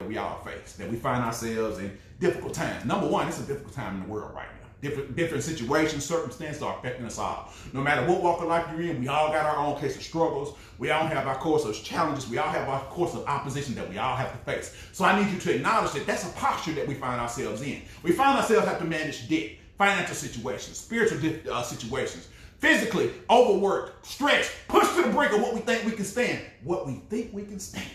we all face, that we find ourselves in difficult times. Number one, it's a difficult time in the world right now. Different situations, circumstances are affecting us all. No matter what walk of life you're in, we all got our own case of struggles. We all have our course of challenges. We all have our course of opposition that we all have to face. So I need you to acknowledge that that's a posture that we find ourselves in. We find ourselves have to manage debt, financial situations, spiritual situations, physically, overworked, stretched, pushed to the brink of what we think we can stand. What we think we can stand.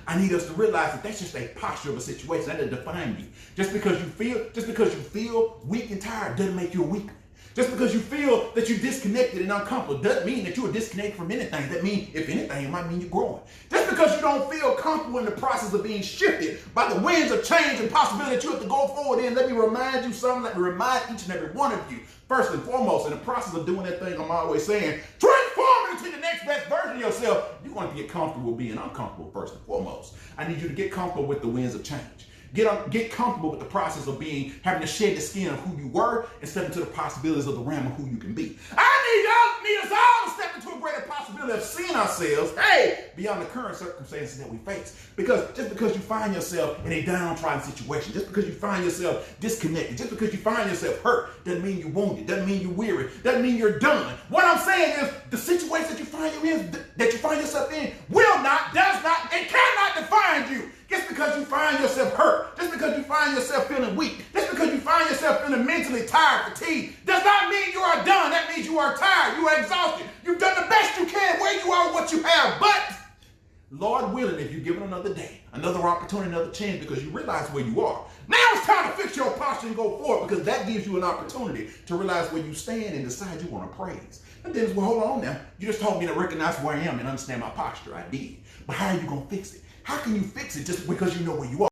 I need us to realize that that's just a posture of a situation. That doesn't define you. Just because you feel weak and tired doesn't make you a weak. Just because you feel that you're disconnected and uncomfortable doesn't mean that you're disconnected from anything. That means, if anything, it might mean you're growing. Just because you don't feel comfortable in the process of being shifted by the winds of change and possibility that you have to go forward in, let me remind you something. Let me remind each and every one of you, first and foremost, in the process of doing that thing I'm always saying, transform into the next best version of yourself. You're going to get comfortable being uncomfortable first and foremost. I need you to get comfortable with the winds of change. Get comfortable with the process of having to shed the skin of who you were and step into the possibilities of the realm of who you can be. I need us all to step into a greater possibility of seeing ourselves, beyond the current circumstances that we face. Because just because you find yourself in a downtrodden situation, just because you find yourself disconnected, just because you find yourself hurt, doesn't mean you're wounded, doesn't mean you're weary, doesn't mean you're done. What I'm saying is the situation that you find yourself in does not, and cannot define you. Just because you find yourself hurt, just because you find yourself feeling weak, just because you find yourself feeling mentally tired, fatigued, does not mean you are done. That means you are tired, you are exhausted. You've done the best you can where you are, what you have. But Lord willing, if you're given another day, another opportunity, another chance, because you realize where you are, now it's time to fix your posture and go forward, because that gives you an opportunity to realize where you stand and decide you want to praise. And then, well, hold on now. You just told me to recognize where I am and understand my posture. I did. But how are you going to fix it? How can you fix it just because you know where you are?